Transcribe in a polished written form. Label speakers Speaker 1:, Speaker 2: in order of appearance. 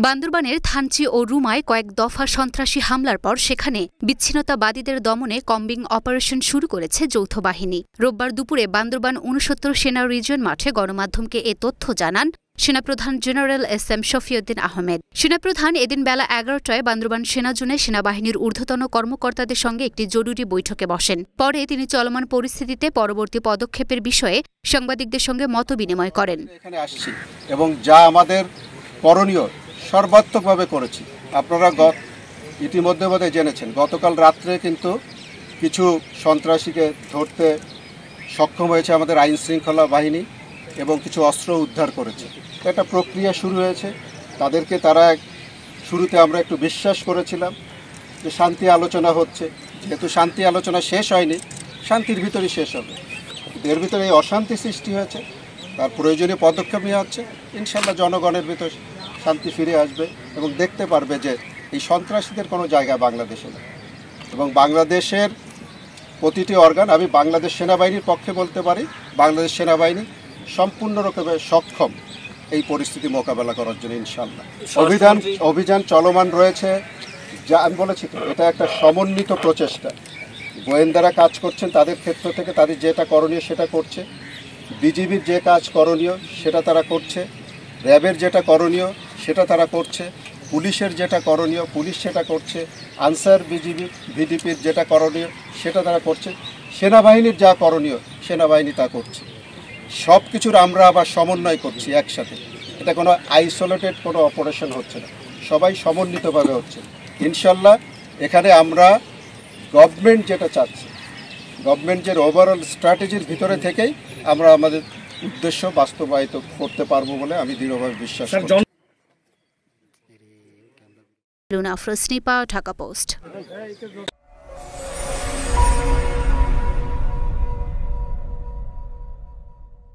Speaker 1: বান্দরবানের থানচি ও রুমায় কয়েক দফা সন্ত্রাসী হামলার পর সেখানে বিচ্ছিন্নতাবাদীদের দমনে কম্বিং অপারেশন শুরু করেছে যৌথ বাহিনী। রোববার দুপুরে বান্দরবান ৬৯ সেনা রিজিয়ন মাঠে গণমাধ্যমকে এ তথ্য জানান সেনাপ্রধান জেনারেল এস.এম. শফিউদ্দিন আহমেদ। সেনাপ্রধান এদিন বেলা ১১টায় বান্দরবান সেনাজোনে সেনাবাহিনীর ঊর্ধ্বতন কর্মকর্তাদের সঙ্গে একটি জরুরি বৈঠকে বসেন। পরে তিনি চলমান পরিস্থিতিতে পরবর্তী পদক্ষেপের বিষয়ে সাংবাদিকদের সঙ্গে মতবিনিময় করেন।
Speaker 2: এখানে আসছি এবং যা আমাদের করণীয় সর্বাত্মকভাবে করেছি। আপনারা ইতিমধ্যে বোধহয় জেনেছেন, গতকাল রাত্রে কিন্তু কিছু সন্ত্রাসীকে ধরতে সক্ষম হয়েছে আমাদের আইন শৃঙ্খলা বাহিনী এবং কিছু অস্ত্র উদ্ধার করেছে। একটা প্রক্রিয়া শুরু হয়েছে। তাদেরকে শুরুতে আমরা একটু বিশ্বাস করেছিলাম যে শান্তি আলোচনা হচ্ছে, যেহেতু শান্তি আলোচনা শেষ হয়নি, শান্তির ভিতরেই শেষ হবে। এর ভিতরে এই অশান্তি সৃষ্টি হয়েছে, তার প্রয়োজনীয় পদক্ষেপ নেওয়া হচ্ছে। ইনশাল্লাহ জনগণের ভিতর শান্তি ফিরে আসবে এবং দেখতে পারবে যে এই সন্ত্রাসীদের কোনো জায়গা বাংলাদেশে নেই। এবং বাংলাদেশের প্রতিটি অর্গান, আমি বাংলাদেশ সেনাবাহিনীর পক্ষে বলতে পারি, বাংলাদেশ সেনাবাহিনী সম্পূর্ণরূপে সক্ষম এই পরিস্থিতি মোকাবেলা করার জন্য ইনশাল্লাহ। অভিযান চলমান রয়েছে। যা আমি বলেছি তো, এটা একটা সমন্বিত প্রচেষ্টা। গোয়েন্দারা কাজ করছেন, তাদের ক্ষেত্র থেকে তাদের যেটা করণীয় সেটা করছে। বিজিবির যে কাজ করণীয় সেটা তারা করছে। র্যাবের যেটা করণীয় সেটা তারা করছে। পুলিশের যেটা করণীয় পুলিশ সেটা করছে। আনসার ভিডিপির যেটা করণীয় সেটা তারা করছে। সেনাবাহিনীর যা করণীয় সেনাবাহিনী তা করছে। সব কিছুর আমরা আবার সমন্বয় করছি একসাথে। এটা কোনো আইসোলেটেড কোনো অপারেশন হচ্ছে না, সবাই সমন্বিতভাবে হচ্ছে ইনশাল্লাহ। এখানে আমরা গভর্নমেন্ট যেটা চাচ্ছি, গভর্নমেন্টের ওভারঅল স্ট্র্যাটেজির ভিতরে থেকেই আমরা আমাদের উদ্দেশ্য বাস্তবায়িত করতে পারবো বলে আমি দৃঢ়ভাবে বিশ্বাস করি।
Speaker 1: Luna Afroz, Dhaka post.